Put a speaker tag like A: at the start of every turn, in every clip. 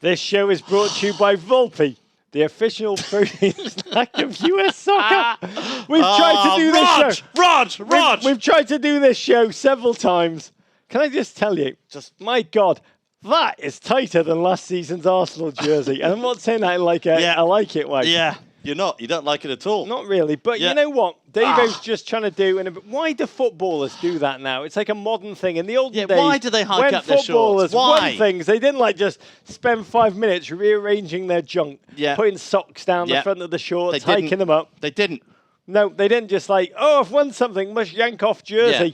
A: This show is brought to you by Volpe, the official protein snack of US soccer. We've tried to do this show.
B: Rog!
A: We've tried to do this show several times. Can I just tell you, my God, that is tighter than last season's Arsenal jersey. And I'm not saying that in like I like it way.
B: Yeah, you're not. You don't like it at all.
A: Not really. But you know what? Davo's just trying to do. Why do footballers do that now? It's like a modern thing. In the olden days,
B: why do they hike up their shorts?
A: Footballers
B: Why?
A: won things, they didn't like just spend 5 minutes rearranging their junk, putting socks down the front of the shorts, hiking them up.
B: They didn't.
A: No, they didn't just like, oh, I've won something, must yank off jersey. Yeah.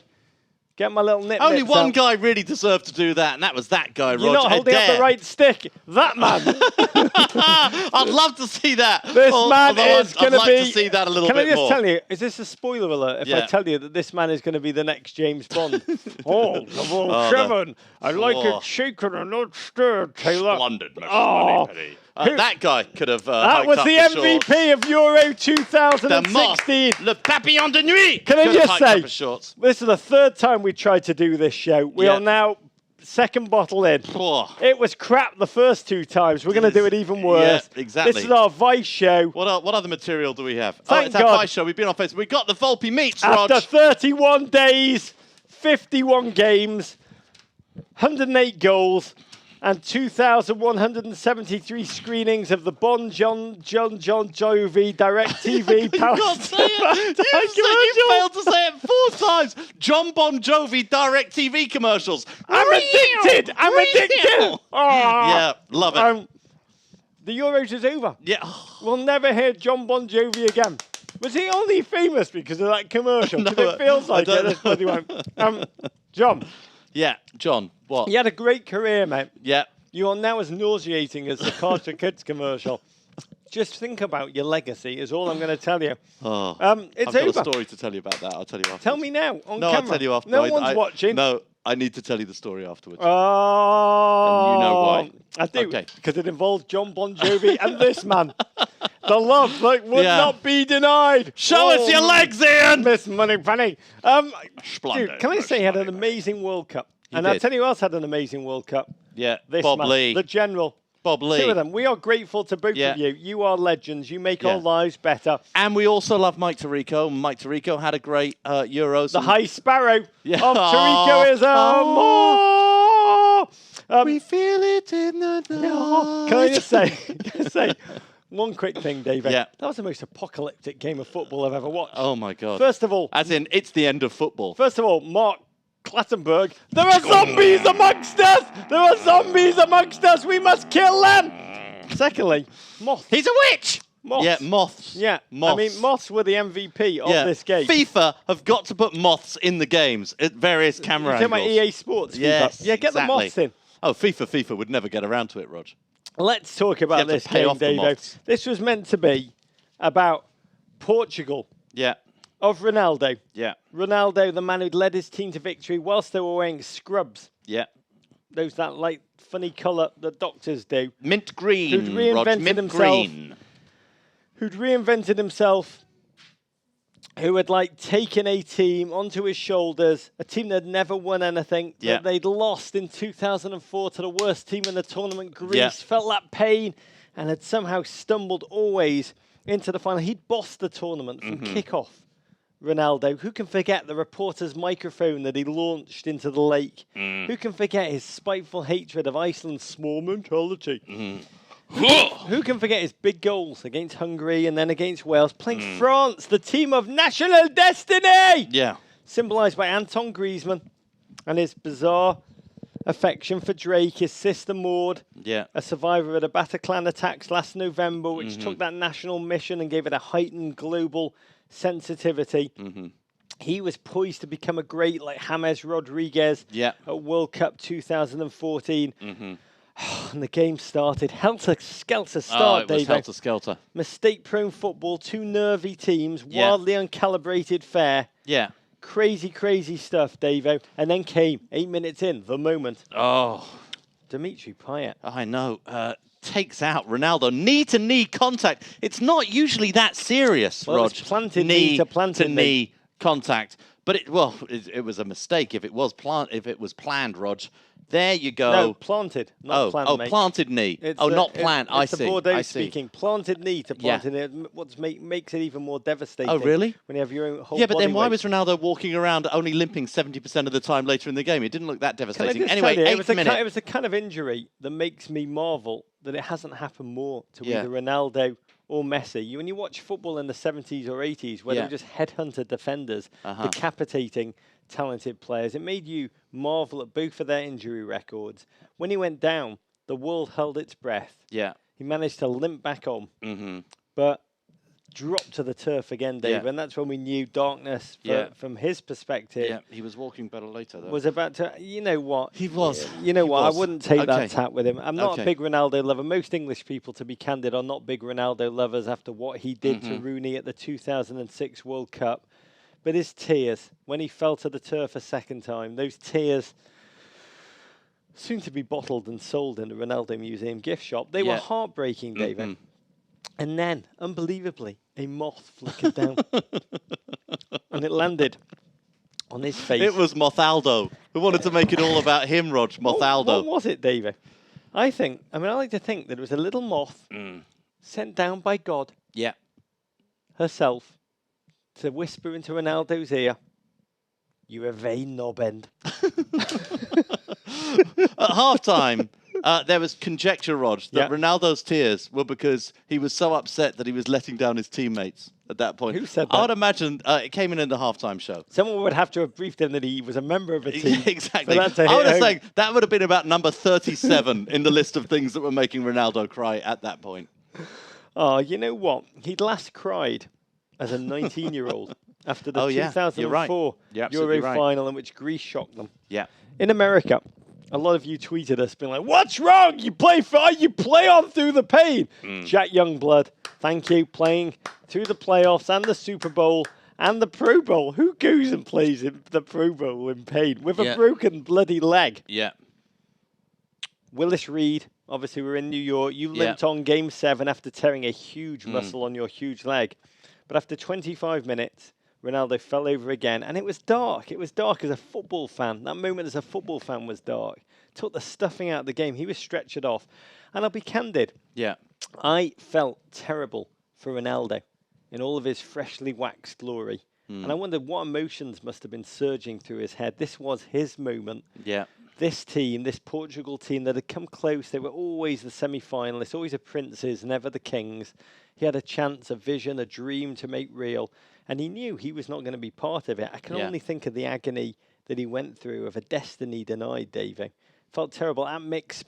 A: Get my little nip.
B: Only one guy really deserved to do that, and that was that guy, Rog.
A: You're not holding up the right stick. That man.
B: I'd love to see that.
A: This man is going to be...
B: I'd like to see that a little bit more.
A: Can I just tell you, is this a spoiler alert if I tell you that this man is going to be the next James Bond? Seven. I like it shaken and not stirred, Taylor.
B: Splendid, Mr. Moneypenny. That guy could have
A: that was the MVP of Euro 2016.
B: Le papillon de nuit.
A: Can I just say, this is the third time we tried to do this show. We are now second bottle in. It was crap the first 2 times. We're going to do it even worse.
B: Yeah, exactly.
A: This is our Vice show.
B: What other material do we have?
A: Thank
B: God. Our Vice show. We've been on Facebook. We got the Volpe meats, Rog.
A: After 31 days, 51 games, 108 goals, and 2,173 screenings of the John Jovi Direct TV power.
B: You failed to say it 4 times. John Bon Jovi Direct TV commercials.
A: I'm addicted. Oh.
B: Yeah, love it.
A: The Euros is over.
B: Yeah.
A: We'll never hear John Bon Jovi again. Was he only famous because of that commercial? Because it feels like it. John.
B: Yeah, John. What?
A: You had a great career, mate.
B: Yeah.
A: You are now as nauseating as the Carter Kids commercial. Just think about your legacy is all I'm going to tell you. It's
B: I've got a story to tell you about that. I'll tell you afterwards.
A: Tell me now on camera.
B: I'll tell you after.
A: No one's watching.
B: No, I need to tell you the story afterwards.
A: Oh.
B: And you know why.
A: I do, because it involves John Bon Jovi and this man. The love would not be denied.
B: Show us your legs, Ian!
A: Miss Moneypenny.
B: Splendid.
A: Dude, can I say he had an amazing World Cup? I'll tell you who else had an amazing World Cup.
B: Yeah,
A: this
B: Bob
A: man,
B: Lee.
A: The General.
B: Bob Lee.
A: 2 of them. We are grateful to both of you. You are legends. You make our lives better.
B: And we also love Mike Tirico. Mike Tirico had a great Euros.
A: The High Sparrow of Tirico is more.
B: We feel it in the night.
A: Can I just say one quick thing, David?
B: Yeah.
A: That was the most apocalyptic game of football I've ever watched.
B: Oh, my God.
A: First of all...
B: As in, it's the end of football.
A: First of all, Mark Clattenburg. There are zombies amongst us! There are zombies amongst us! We must kill them! Secondly, moths.
B: He's a witch!
A: Moths.
B: Yeah, moths.
A: Yeah,
B: moths.
A: I mean, moths were the MVP of this game.
B: FIFA have got to put moths in the games at various camera angles.
A: You're talking about EA Sports, FIFA.
B: Yes,
A: yeah, get the moths in.
B: Oh, FIFA would never get around to it, Rog.
A: Let's talk about this game, Davo. This was meant to be about Portugal.
B: Yeah.
A: Of Ronaldo.
B: Yeah.
A: Ronaldo, the man who'd led his team to victory whilst they were wearing scrubs.
B: Yeah.
A: Those that like funny colour that doctors do.
B: Mint green,
A: who'd reinvented himself. Who'd reinvented himself. Who had like taken a team onto his shoulders, a team that had never won anything, that they'd lost in 2004 to the worst team in the tournament, Greece, felt that pain, and had somehow stumbled always into the final. He'd bossed the tournament from kick-off. Ronaldo, who can forget the reporter's microphone that he launched into the lake? Who can forget his spiteful hatred of Iceland's small mentality? Who can forget his big goals against Hungary and then against Wales, playing France, the team of national destiny?
B: Yeah.
A: Symbolised by Anton Griezmann and his bizarre affection for Drake, his sister Maud, a survivor of the Bataclan attacks last November, which took that national mission and gave it a heightened global sensitivity. He was poised to become a great like James Rodriguez at World Cup 2014. And the game started. Helter-skelter start, Dave.
B: Helter-skelter.
A: Mistake-prone football, 2 nervy teams, wildly uncalibrated fare.
B: Yeah.
A: Crazy, crazy stuff, Davo. And then came, 8 minutes in, the moment.
B: Oh.
A: Dimitri Payet.
B: I know. Takes out Ronaldo. Knee-to-knee contact. It's not usually that serious,
A: Rog. It was planted knee to planted
B: knee contact. But it was a mistake if it was planned, Rog. There you go.
A: No, planted, not plant, mate.
B: Planted knee. Not plant. I see.
A: It's the Bordeaux speaking. Planted knee to planted knee. What makes it even more devastating.
B: Oh, really?
A: When you have your own whole
B: Yeah, but
A: body
B: then why
A: weight.
B: was Ronaldo walking around only limping 70% of the time later in the game? It didn't look that devastating.
A: Can I just
B: Anyway,
A: tell you,
B: 8th minute.
A: it was the kind of injury that makes me marvel that it hasn't happened more to either Ronaldo or Messi. When you watch football in the 70s or 80s, where they were just headhunter defenders, decapitating talented players, it made you marvel at both of their injury records. When he went down, the world held its breath.
B: Yeah.
A: He managed to limp back on, but dropped to the turf again, Dave, and that's when we knew darkness from his perspective.
B: Yeah, he was walking better later, though.
A: Was about to, you know what?
B: He was.
A: You know what? I wouldn't take that tap with him. I'm not
B: Okay.
A: a big Ronaldo lover. Most English people, to be candid, are not big Ronaldo lovers after what he did to Rooney at the 2006 World Cup. But his tears, when he fell to the turf a second time, those tears, soon to be bottled and sold in the Ronaldo Museum gift shop, they were heartbreaking, David. And then, unbelievably, a moth flickered down. And it landed on his face.
B: It was Mothaldo. We wanted to make it all about him, Rog. Mothaldo.
A: What was it, David? I like to think that it was a little moth sent down by God herself to whisper into Ronaldo's ear, "You're a vain knob end."
B: At half-time, there was conjecture, Rog, that Ronaldo's tears were because he was so upset that he was letting down his teammates at that point.
A: Who said that?
B: I would imagine it came in the halftime show.
A: Someone would have to have briefed him that he was a member of a team.
B: Exactly. I would have said that would have been about number 37 in the list of things that were making Ronaldo cry at that point.
A: Oh, you know what? He'd last cried as a 19-year-old after the 2004 Euro final in which Greece shocked them.
B: Yeah.
A: In America, a lot of you tweeted us being like, "What's wrong? You play on through the pain." Jack Youngblood, thank you, playing through the playoffs and the Super Bowl and the Pro Bowl. Who goes and plays in the Pro Bowl in pain with a broken bloody leg?
B: Yeah.
A: Willis Reed, obviously we're in New York. You limped on Game 7 after tearing a huge muscle on your huge leg. But after 25 minutes, Ronaldo fell over again, and it was dark. It was dark as a football fan. That moment as a football fan was dark. Took the stuffing out of the game. He was stretchered off. And I'll be candid.
B: Yeah.
A: I felt terrible for Ronaldo in all of his freshly waxed glory. And I wondered what emotions must have been surging through his head. This was his moment.
B: Yeah.
A: This team, this Portugal team that had come close, they were always the semi-finalists, always the princes, never the kings. He had a chance, a vision, a dream to make real, and he knew he was not going to be part of it. I can only think of the agony that he went through of a destiny denied, Davey. Felt terrible. At Mix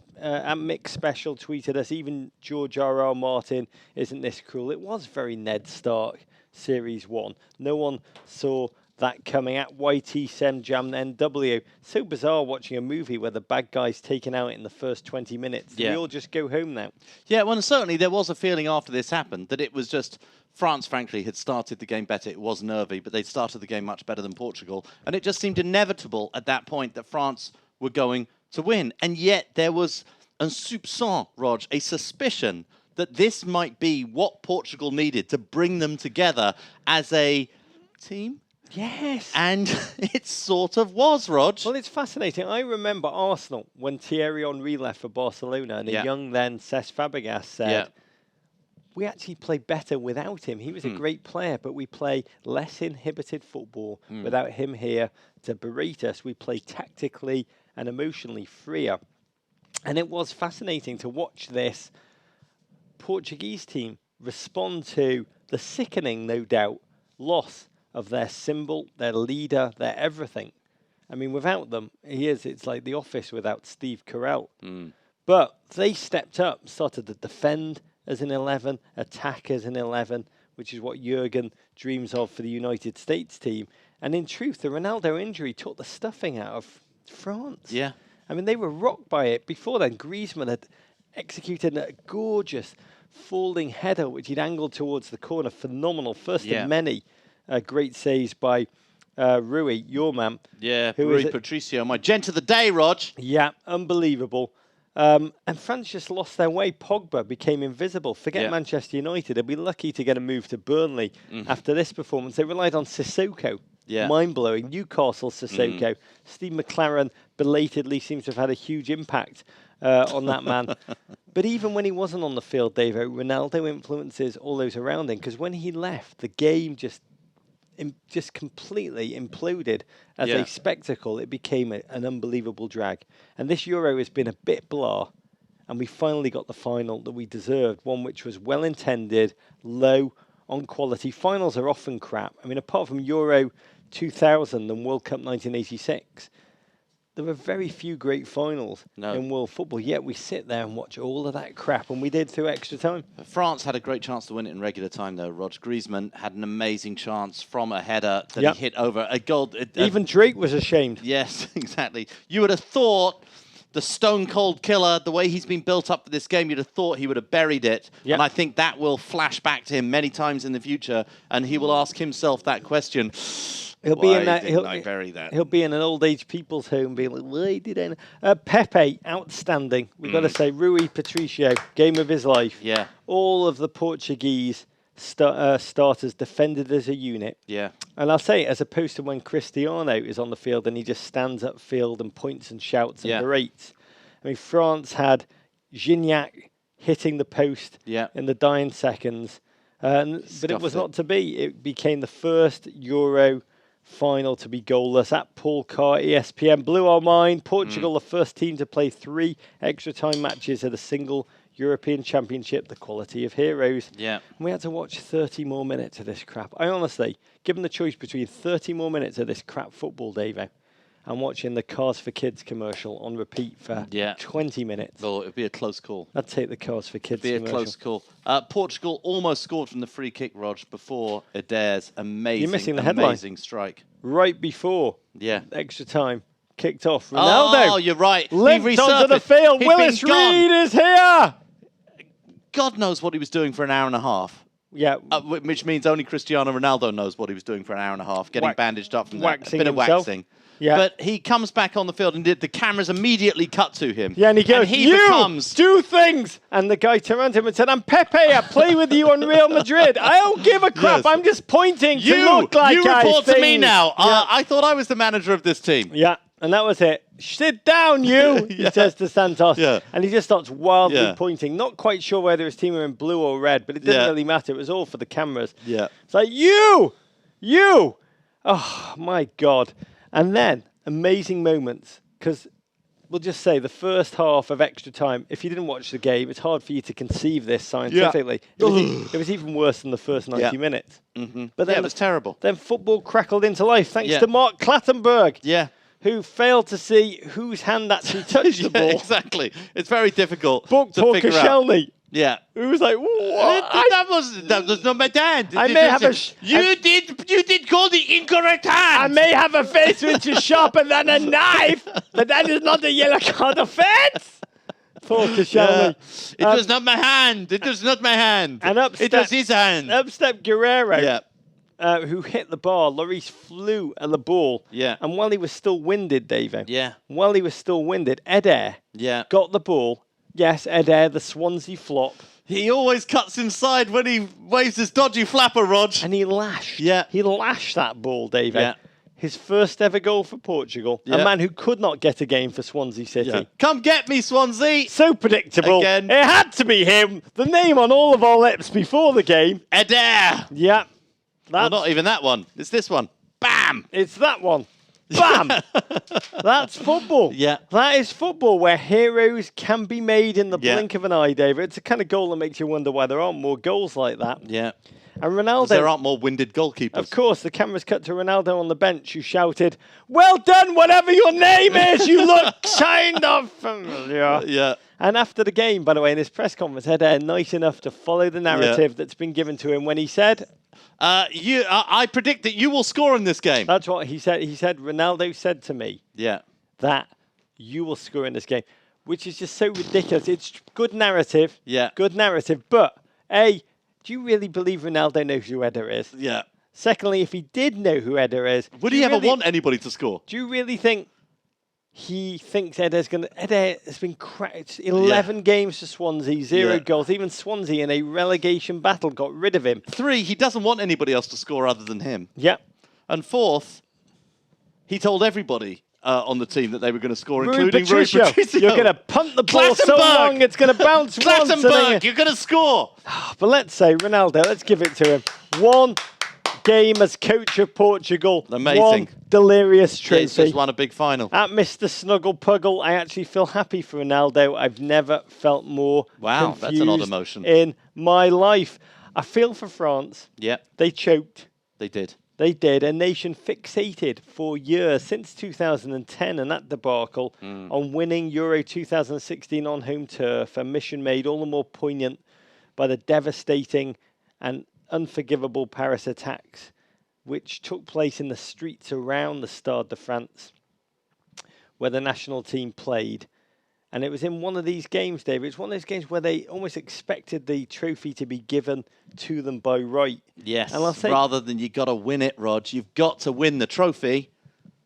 A: Special tweeted us, even George R.R. Martin, "Isn't this cruel?" It was very Ned Stark, Series 1. No one saw that coming. At YT Sem Jam NW. So bizarre watching a movie where the bad guy's taken out in the first 20 minutes. We all just go home now.
B: Yeah, well, certainly there was a feeling after this happened that it was just France, frankly, had started the game better. It was nervy, but they'd started the game much better than Portugal. And it just seemed inevitable at that point that France were going to win. And yet there was un soupçon, Rog, a suspicion that this might be what Portugal needed to bring them together as a team.
A: Yes.
B: And it sort of was, Rog.
A: Well, it's fascinating. I remember Arsenal when Thierry Henry left for Barcelona and a young then Cesc Fabregas said, we actually play better without him. He was a great player, but we play less inhibited football without him here to berate us. We play tactically and emotionally freer. And it was fascinating to watch this Portuguese team respond to the sickening, no doubt, loss of their symbol, their leader, their everything. I mean, without them, it's like The Office without Steve Carell. But they stepped up, started to defend as an 11, attack as an 11, which is what Jurgen dreams of for the United States team. And in truth, the Ronaldo injury took the stuffing out of France.
B: Yeah.
A: I mean, they were rocked by it. Before then, Griezmann had executed a gorgeous falling header, which he'd angled towards the corner. Phenomenal. First of many great saves by Rui, your man.
B: Yeah, Rui Patricio, my gent of the day, Rog.
A: Yeah, unbelievable. And France just lost their way. Pogba became invisible. Forget Manchester United. They'd be lucky to get a move to Burnley after this performance. They relied on Sissoko mind-blowing. Newcastle, Sissoko. Steve McLaren belatedly seems to have had a huge impact on that man. But even when he wasn't on the field, Davo, Ronaldo influences all those around him, because when he left, the game just completely imploded as a spectacle. It became an unbelievable drag. And this Euro has been a bit blah, and we finally got the final that we deserved, one which was well-intended, low on quality. Finals are often crap. I mean, apart from Euro 2000 and World Cup 1986, there were very few great finals in world football, yet we sit there and watch all of that crap, and we did through extra time.
B: France had a great chance to win it in regular time, though. Rog Griezmann had an amazing chance from a header that he hit over a goal.
A: Even Drake was ashamed.
B: Yes, exactly. You would have thought the stone-cold killer, the way he's been built up for this game, you'd have thought he would have buried it. And I think that will flash back to him many times in the future, and he will ask himself that question.
A: He'll be in that.
B: He'll
A: be in an old age people's home, being like, "Why did I?" Pepe, outstanding. We've got to say, Rui Patricio, game of his life.
B: Yeah.
A: All of the Portuguese starters defended as a unit.
B: Yeah.
A: And I'll say, as opposed to when Cristiano is on the field and he just stands up field and points and shouts and berates. I mean, France had Gignac hitting the post in the dying seconds, but it was not to be. It became the first Euro final to be goalless at Paul Carr. ESPN blew our mind. Portugal, the first team to play 3 extra time matches at a single European Championship, the quality of heroes.
B: Yeah.
A: And we had to watch 30 more minutes of this crap. I honestly, given the choice between 30 more minutes of this crap football, Davo, and watching the Cars for Kids commercial on repeat for 20 minutes.
B: Oh, it'd be a close call.
A: I'd take the Cars for Kids commercial.
B: It'd be a close call. Portugal almost scored from the free kick, Rog, before Adair's amazing strike.
A: Right before extra time. Kicked off. Ronaldo.
B: Oh, you're right.
A: Limped onto the field. Willis Reed is here.
B: God knows what he was doing for an hour and a half.
A: Yeah.
B: Which means only Cristiano Ronaldo knows what he was doing for an hour and a half, getting bandaged up from that. A bit of waxing.
A: Yeah.
B: But he comes back on the field and the cameras immediately cut to him.
A: Yeah, and he goes, do things! And the guy turned to him and said, I'm Pepe, I play with you on Real Madrid. I don't give a crap, I'm just pointing to look like
B: you report to me now. I thought I was the manager of this team.
A: Yeah, and that was it. Sit down, you, he says to Santos. Yeah. And he just starts wildly pointing, not quite sure whether his team were in blue or red, but it didn't really matter. It was all for the cameras.
B: Yeah.
A: It's like, you! Oh, my God. And then, amazing moments, because we'll just say the first half of extra time, if you didn't watch the game, it's hard for you to conceive this scientifically. It was even worse than the first 90 minutes. But then
B: it was terrible.
A: Then football crackled into life, thanks to Mark Clattenburg.
B: Yeah.
A: Who failed to see whose hand actually touched the ball.
B: Exactly. It's very difficult
A: to figure out.
B: Yeah.
A: Who was like, what?
B: That was not my hand.
A: I may have a...
B: You did call the incorrect hand.
A: I may have a face which is sharper than a knife, but that is not a yellow card offence. Poor Koscielny.
B: It was not my hand. It was not my hand.
A: And
B: it was his hand.
A: Up stepped Guerrero. Who hit the bar. Lloris flew at the ball.
B: Yeah.
A: And while he was still winded, David.
B: Yeah.
A: While he was still winded, Adair got the ball. Yes, Adair, the Swansea flop.
B: He always cuts inside when he waves his dodgy flapper, Rog.
A: And he lashed.
B: Yeah.
A: He lashed that ball, David.
B: Yeah.
A: His first ever goal for Portugal. A man who could not get a game for Swansea City.
B: Yeah. Come get me, Swansea.
A: So predictable.
B: Again.
A: It had to be him. The name on all of our lips before the game.
B: Adair.
A: Yeah.
B: Well, not even that one. It's this one. Bam!
A: It's that one. Bam! That's football.
B: Yeah.
A: That is football where heroes can be made in the blink of an eye, David. It's a kind of goal that makes you wonder why there aren't more goals like that.
B: Yeah.
A: And Ronaldo...
B: There aren't more winded goalkeepers.
A: Of course, the cameras cut to Ronaldo on the bench, who shouted, well done, whatever your name is, you look kind of familiar.
B: Yeah.
A: And after the game, by the way, in his press conference, Adair nice enough to follow the narrative that's been given to him when he said...
B: I predict that you will score in this game.
A: That's what he said. He said, Ronaldo said to me that you will score in this game, which is just so ridiculous. It's good narrative.
B: Yeah.
A: Good narrative. But, A, do you really believe Ronaldo knows who Eder is?
B: Yeah.
A: Secondly, if he did know who Eder is...
B: Would he ever want anybody to score?
A: Do you really think he thinks Eder's going to... Eder has been cracked. 11 games for Swansea, 0 goals. Even Swansea in a relegation battle got rid of him.
B: 3, he doesn't want anybody else to score other than him.
A: Yeah.
B: And fourth, he told everybody on the team that they were going to score,
A: Rui
B: including Rui Patricio.
A: You're going to punt the ball so long, it's going to bounce once.
B: Clattenburg, you're going to score.
A: But let's say, Ronaldo, let's give it to him. One game as coach of Portugal.
B: Amazing.
A: One delirious trophy.
B: He's just won a big final.
A: At Mr. Snuggle Puggle, I actually feel happy for Ronaldo. I've never felt more confused
B: that's an odd emotion.
A: in my life. I feel for France.
B: Yeah.
A: They choked.
B: They did.
A: They did. A nation fixated for years, since 2010 and that debacle, on winning Euro 2016 on home turf, a mission made all the more poignant by the devastating and unforgivable Paris attacks, which took place in the streets around the Stade de France, where the national team played. And it was in one of these games, David. It's one of those games where they almost expected the trophy to be given to them by right.
B: Yes,
A: and I'll say,
B: rather than you got to win it, Rog. You've got to win the trophy.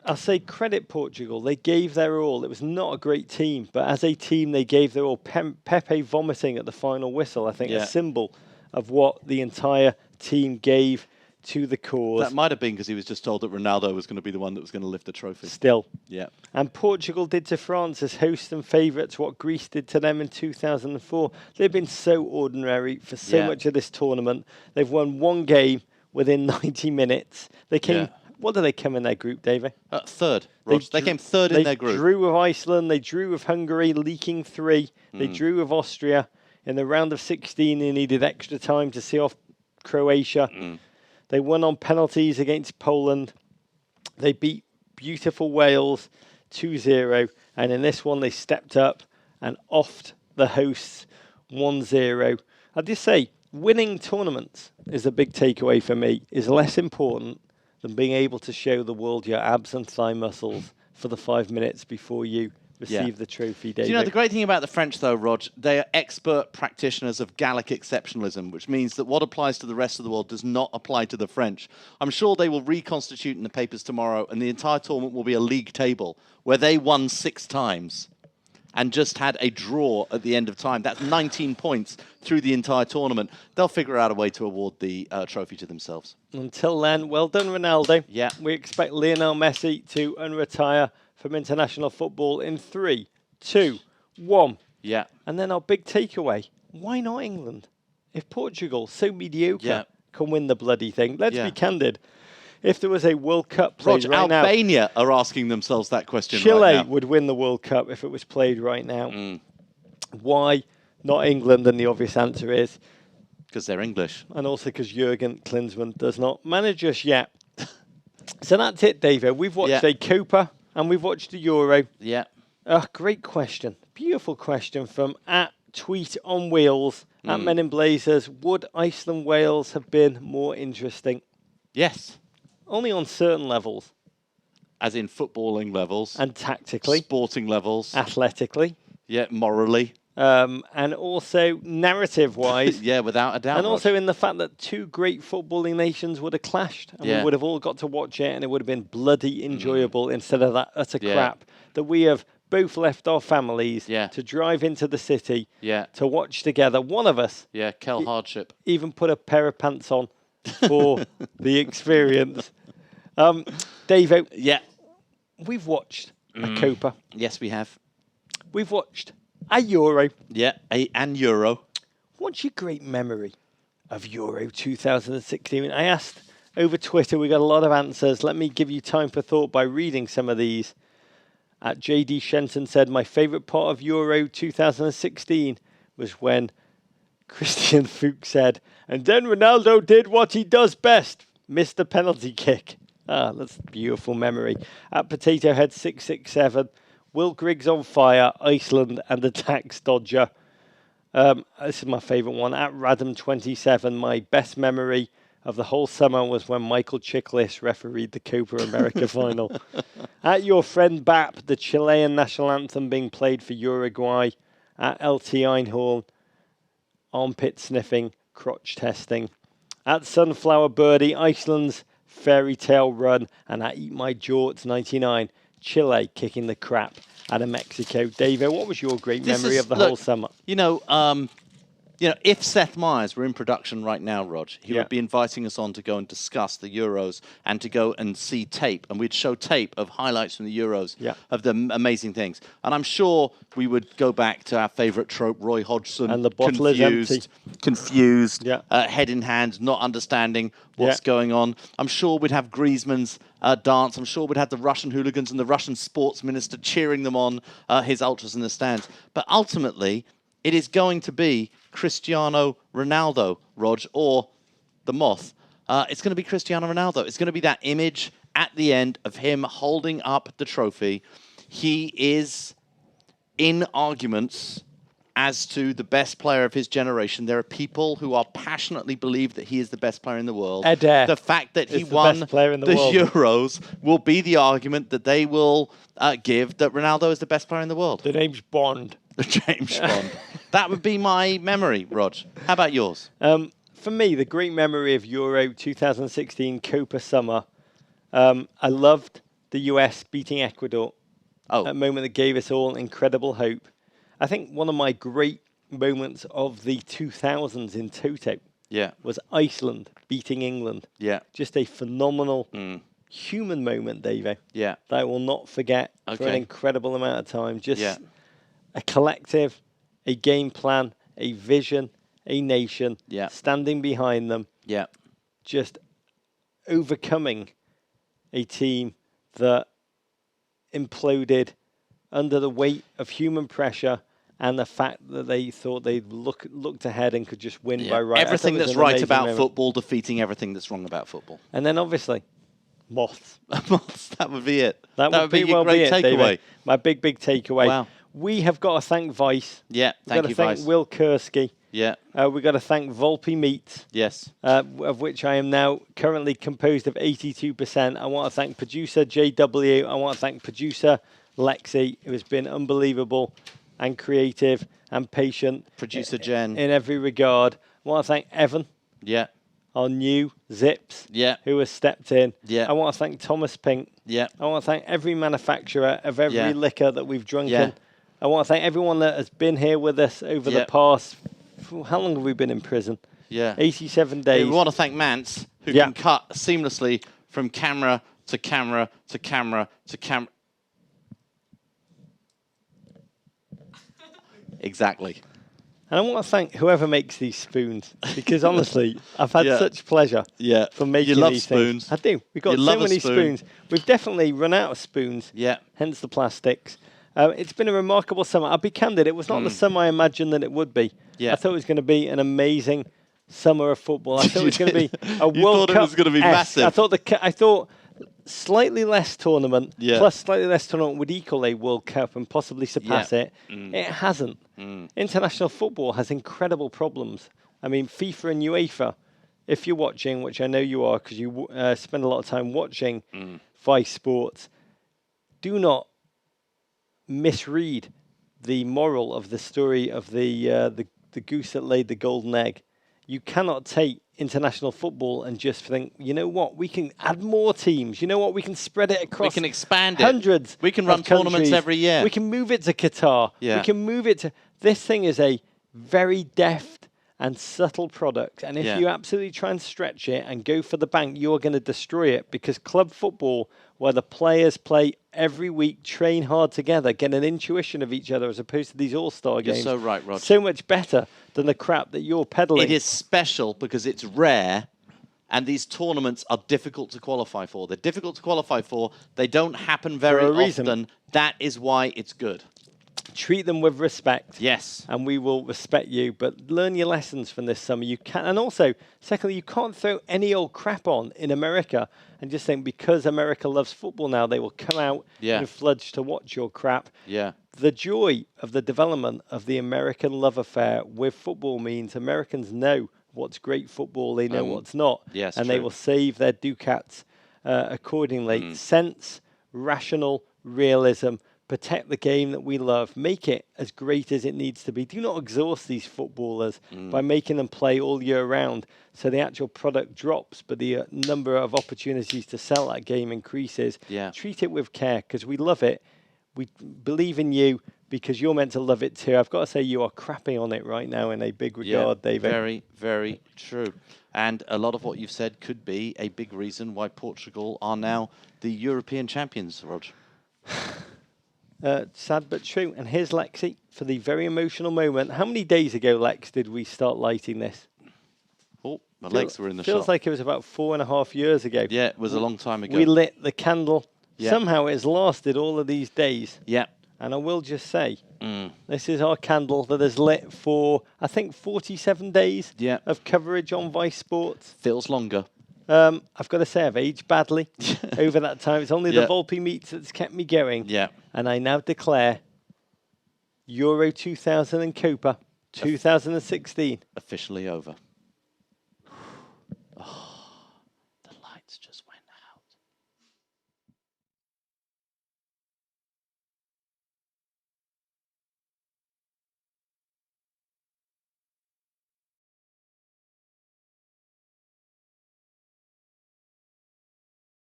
A: I'll say credit Portugal. They gave their all. It was not a great team, but as a team, they gave their all. Pepe vomiting at the final whistle, I think, a symbol of what the entire team gave to the cause.
B: That might have been because he was just told that Ronaldo was going to be the one that was going to lift the trophy.
A: Still.
B: Yeah.
A: And Portugal did to France as hosts and favourites what Greece did to them in 2004. They've been so ordinary for so much of this tournament. They've won one game within 90 minutes. They came... What did they come in their group, David?
B: Third. They came third in their group.
A: They drew with Iceland. They drew with Hungary, leaking 3. They drew with Austria. In the round of 16, they needed extra time to see off Croatia. They won on penalties against Poland. They beat beautiful Wales 2-0. And in this one, they stepped up and offed the hosts 1-0. I'll just say, winning tournaments is a big takeaway for me, is less important than being able to show the world your abs and thigh muscles for the 5 minutes before you receive the trophy, David.
B: Do you know, the great thing about the French, though, Rog, they are expert practitioners of Gallic exceptionalism, which means that what applies to the rest of the world does not apply to the French. I'm sure they will reconstitute in the papers tomorrow, and the entire tournament will be a league table where they won 6 times and just had a draw at the end of time. That's 19 points through the entire tournament. They'll figure out a way to award the trophy to themselves.
A: Until then, well done, Ronaldo.
B: Yeah.
A: We expect Lionel Messi to unretire from international football in 3, 2, 1.
B: Yeah.
A: And then our big takeaway, why not England? If Portugal, so mediocre, can win the bloody thing. Let's be candid. If there was a World Cup played right now...
B: Albania are asking themselves that question
A: Chile
B: right now.
A: would win the World Cup if it was played right now. Why not England? And the obvious answer is...
B: because they're English.
A: And also because Jurgen Klinsmann does not manage us yet. So that's it, David. We've watched a Copa and we've watched the Euro.
B: Yeah.
A: Great question. Beautiful question from @TweetOnWheels, @Men in Blazers. Would Iceland-Wales have been more interesting?
B: Yes.
A: Only on certain levels.
B: As in footballing levels.
A: And tactically.
B: Sporting levels.
A: Athletically.
B: Yeah, morally.
A: And also narrative-wise.
B: Yeah, without a doubt.
A: And also in the fact that 2 great footballing nations would have clashed. And we would have all got to watch it and it would have been bloody enjoyable instead of that utter crap that we have both left our families to drive into the city to watch together. One of us
B: hardship.
A: Even put a pair of pants on for the experience. Davo, we've watched a Copa.
B: Yes, we have.
A: We've watched a Euro.
B: Yeah, an Euro.
A: What's your great memory of Euro 2016? I asked over Twitter. We got a lot of answers. Let me give you time for thought by reading some of these. JD Shenton said, my favourite part of Euro 2016 was when Christian Fuchs said, and then Ronaldo did what he does best, missed the penalty kick. That's a beautiful memory. Potato Head 667, Will Griggs on fire, Iceland and the tax dodger. This is my favourite one. Radam27, my best memory of the whole summer was when Michael Chiklis refereed the Copa America final. Your friend Bap, the Chilean national anthem being played for Uruguay. LT Einhorn, armpit sniffing, crotch testing. Sunflower Birdie, Iceland's fairy tale run. And Eat My Jorts 99, Chile kicking the crap out of Mexico. David, what was your great memory of the whole summer?
B: You know, You know, if Seth Meyers were in production right now, Rog, he would be inviting us on to go and discuss the Euros and to go and see tape. And we'd show tape of highlights from the Euros of the amazing things. And I'm sure we would go back to our favourite trope, Roy Hodgson.
A: And the bottle is empty.
B: Confused, head in hand, not understanding what's going on. I'm sure we'd have Griezmann's dance. I'm sure we'd have the Russian hooligans and the Russian sports minister cheering them on, his ultras in the stands. But ultimately, it is going to be Cristiano Ronaldo, Rog, or the Moth. It's going to be Cristiano Ronaldo. It's going to be that image at the end of him holding up the trophy. He is in arguments as to the best player of his generation. There are people who are passionately believe that he is the best player in the world. The fact that he won the Euros will be the argument that they will give that Ronaldo is the best player in the world.
A: The name's Bond.
B: James Bond. That would be my memory, Rog. How about yours?
A: For me, the great memory of Euro 2016 Copa summer, I loved the US beating Ecuador. A moment that gave us all incredible hope. I think one of my great moments of the 2000s in toto was Iceland beating England. Just a phenomenal human moment, Davo. That I will not forget for an incredible amount of time. Just a collective, a game plan, a vision, a nation, standing behind them, just overcoming a team that imploded under the weight of human pressure and the fact that they thought they'd looked ahead and could just win by right.
B: Everything that's right about football defeating everything that's wrong about football.
A: And then obviously, Moths.
B: Moths, that would be it.
A: That would be your great takeaway. My big takeaway.
B: Wow.
A: We have got to thank Vice.
B: Thank you, Vice.
A: We've got to thank Will Kursky. We've got to thank Volpe Meats. Of which I am now currently composed of 82%. I want to thank producer JW. I want to thank producer Lexi, who has been unbelievable and creative and patient.
B: Producer Jen.
A: In every regard. I want to thank Evan. Our new Zips, who has stepped in. I want to thank Thomas Pink. I want to thank every manufacturer of every liquor that we've drunken. I want to thank everyone that has been here with us over the past... How long have we been in prison? 87 days.
B: We want to thank Mance, who can cut seamlessly from camera to camera to camera to camera. Exactly.
A: And I want to thank whoever makes these spoons, because honestly, I've had such pleasure from making these
B: spoons.
A: Things. I do. We've got so many spoons. We've definitely run out of spoons, hence the plastics. It's been a remarkable summer. I'll be candid, it was not the summer I imagined that it would be. I thought it was going to be an amazing summer of football. I thought it was going to be a World Cup.
B: It was going to be massive.
A: I thought slightly less tournament plus slightly less tournament would equal a World Cup and possibly surpass it. It hasn't. International football has incredible problems. I mean, FIFA and UEFA, if you're watching, which I know you are because you spend a lot of time watching Vice Sports, do not misread the moral of the story of the goose that laid the golden egg. You cannot take international football and just think, you know what, we can add more teams. You know what, we can spread it across.
B: We can expand
A: hundreds.
B: We can run tournaments every year.
A: We can move it to Qatar. We can move it to. This thing is a very deft and subtle product. And if you absolutely try and stretch it and go for the bank, you're going to destroy it, because club football, where the players play every week, train hard together, get an intuition of each other, as opposed to these all-star games.
B: You're so right, Rog.
A: So much better than the crap that you're peddling.
B: It is special because it's rare, and these tournaments are difficult to qualify for. They're difficult to qualify for. They don't happen very often. That is why it's good.
A: Treat them with respect.
B: Yes.
A: And we will respect you. But learn your lessons from this summer. You can, and also, secondly, you can't throw any old crap on in America and just think because America loves football now, they will come out and fludge to watch your crap. The joy of the development of the American love affair with football means Americans know what's great football, they know what's not. And they will save their ducats accordingly. Sense, rational realism. Protect the game that we love. Make it as great as it needs to be. Do not exhaust these footballers by making them play all year round, so the actual product drops, but the number of opportunities to sell that game increases. Treat it with care, because we love it. We believe in you. because you're meant to love it too. I've got to say you are crapping on it right now in a big regard, David.
B: Very, very true. And a lot of what you've said could be a big reason why Portugal are now the European champions, Rog.
A: Sad but true. And here's Lexi for the very emotional moment. How many days ago, Lex, did we start lighting this?
B: Oh, my legs were in the shot.
A: Feels like it was about 4.5 years ago.
B: Yeah, it was a long time ago.
A: We lit the candle. Yeah. Somehow it has lasted all of these days.
B: Yeah.
A: And I will just say, this is our candle that has lit for, I think, 47 days of coverage on Vice Sports.
B: Feels longer.
A: I've got to say, I've aged badly over that time. It's only the Volpe meets that's kept me going.
B: Yeah.
A: And I now declare Euro 2000 and Copa 2016
B: officially over.